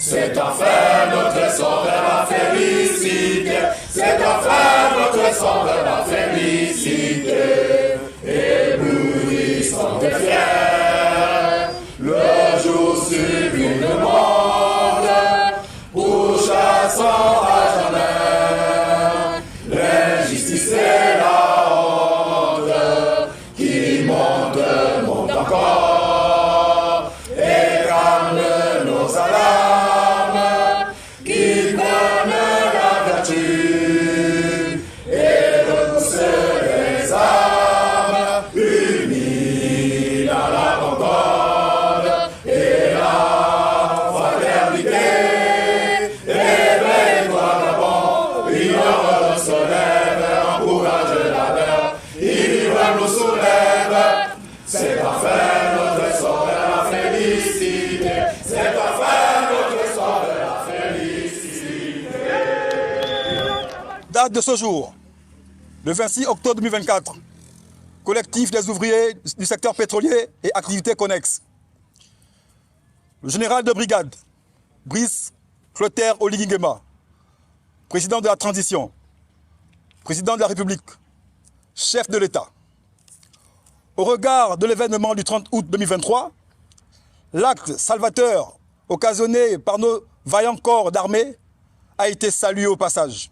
C'est enfin notre essor vers la félicité. C'est enfin notre essor vers la félicité. Éblouissant et fier, le jour sublime le monde, pourchassant à jamais l'injustice et la honte qui montent encore et calment nos alarmes, qui prennent la vertu et repoussent les armes, unis dans la concorde et la fraternité. Éveille-toi Gabon, ignore le soleil, encourage la mer, l'hiver nous soulève. C'est enfin notre essor vers la félicité. C'est enfin notre essor vers la félicité. Date de ce jour, le 26 octobre 2024, collectif des ouvriers du secteur pétrolier et activités connexes. Le général de brigade, Brice Clotaire Oligui Nguema, président de la transition, président de la République, chef de l'État. Au regard de l'événement du 30 août 2023, l'acte salvateur occasionné par nos vaillants corps d'armée a été salué au passage,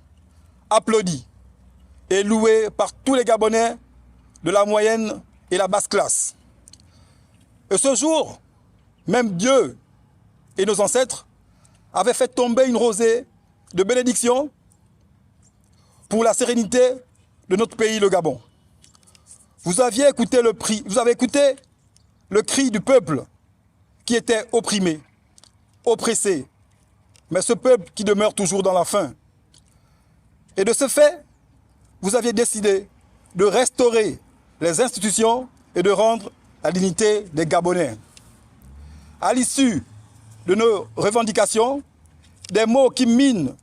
applaudi et loué par tous les Gabonais de la moyenne et la basse classe. Et ce jour, même Dieu et nos ancêtres avaient fait tomber une rosée de bénédiction pour la sérénité de notre pays, le Gabon. Vous avez écouté le cri du peuple qui était opprimé, oppressé, mais ce peuple qui demeure toujours dans la faim. Et de ce fait, vous aviez décidé de restaurer les institutions et de rendre la dignité des Gabonais. À l'issue de nos revendications, des maux qui minent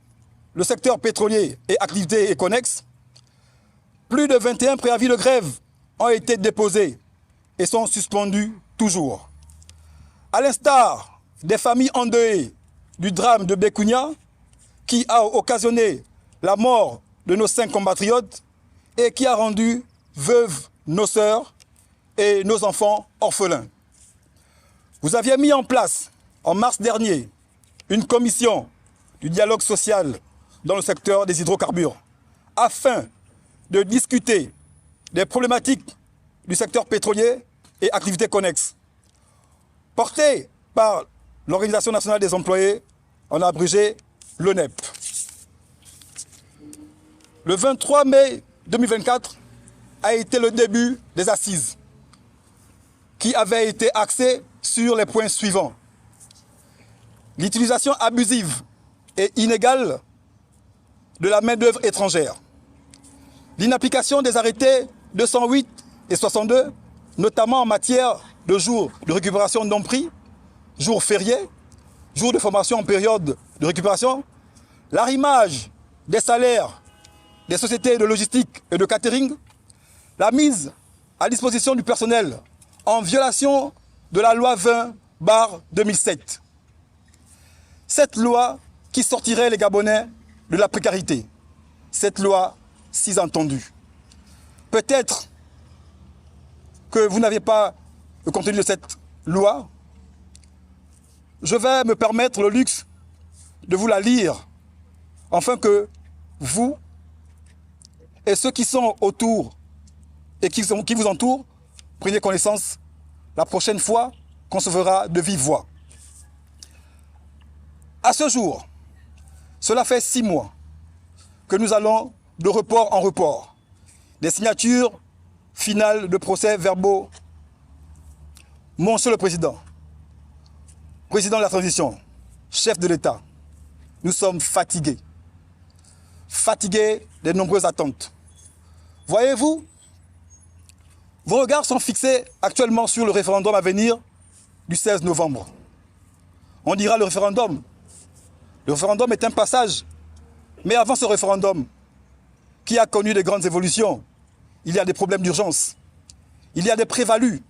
le secteur pétrolier et activités connexes, plus de 21 préavis de grève ont été déposés et sont suspendus toujours. À l'instar des familles endeuillées du drame de Bekounia, qui a occasionné la mort de nos 5 compatriotes et qui a rendu veuves nos sœurs et nos enfants orphelins. Vous aviez mis en place, en mars dernier, une commission du dialogue social dans le secteur des hydrocarbures, afin de discuter des problématiques du secteur pétrolier et activités connexes. Portée par l'Organisation nationale des employés, en abrégé l'ONEP. Le 23 mai 2024 a été le début des assises, qui avaient été axées sur les points suivants. L'utilisation abusive et inégale de la main-d'œuvre étrangère. L'inapplication des arrêtés 208 et 62, notamment en matière de jours de récupération non pris, jours fériés, jours de formation en période de récupération, l'arrimage des salaires des sociétés de logistique et de catering, la mise à disposition du personnel en violation de la loi 20/2007. Cette loi qui sortirait les Gabonais de la précarité. Cette loi si entendue. Peut-être que vous n'avez pas le contenu de cette loi. Je vais me permettre le luxe de vous la lire, afin que vous et ceux qui sont autour et qui vous entourent preniez connaissance la prochaine fois qu'on se fera de vive voix. À ce jour, cela fait 6 mois que nous allons de report en report des signatures finales de procès-verbaux. Monsieur le Président, Président de la transition, chef de l'État, nous sommes fatigués. Fatigués des nombreuses attentes. Voyez-vous, vos regards sont fixés actuellement sur le référendum à venir du 16 novembre. On dira le référendum. Le référendum est un passage. Mais avant ce référendum, qui a connu de grandes évolutions, il y a des problèmes d'urgence. Il y a des prévalus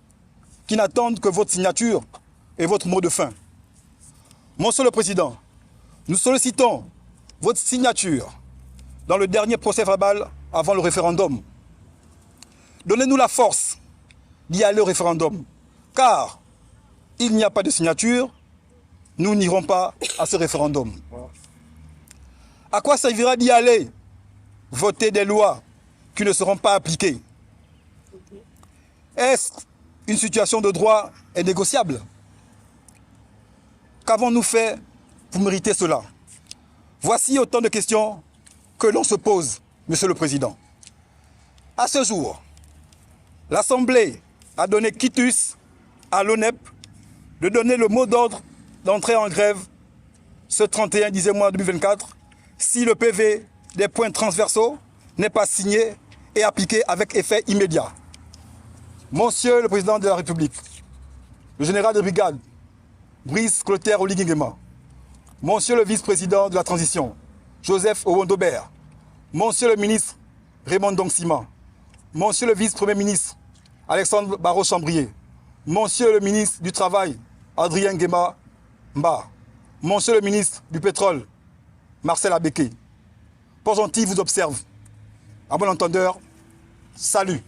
qui n'attendent que votre signature et votre mot de fin. Monsieur le Président, nous sollicitons votre signature dans le dernier procès verbal avant le référendum. Donnez-nous la force d'y aller au référendum, car il n'y a pas de signature, nous n'irons pas à ce référendum. À quoi servira d'y aller? Voter des lois qui ne seront pas appliquées. Est-ce une situation de droit indégossiable? Qu'avons-nous fait pour mériter cela? Voici autant de questions que l'on se pose, Monsieur le Président. À ce jour, l'Assemblée a donné quitus à l'ONEP de donner le mot d'ordre d'entrer en grève ce 31 mois 2024 si le PV des points transversaux n'est pas signé et appliqué avec effet immédiat. Monsieur le Président de la République, le général de brigade, Brice Clotaire Oligui Nguema, Monsieur le vice-président de la transition, Joseph Owondobert, Monsieur le ministre Raymond Dongsima, Monsieur le vice-premier ministre Alexandre Barrot-Chambrier, Monsieur le ministre du Travail Adrien Nguema Mba, Monsieur le ministre du Pétrole Marcel Abeke. Port-Gentil vous observe. À bon entendeur, salut.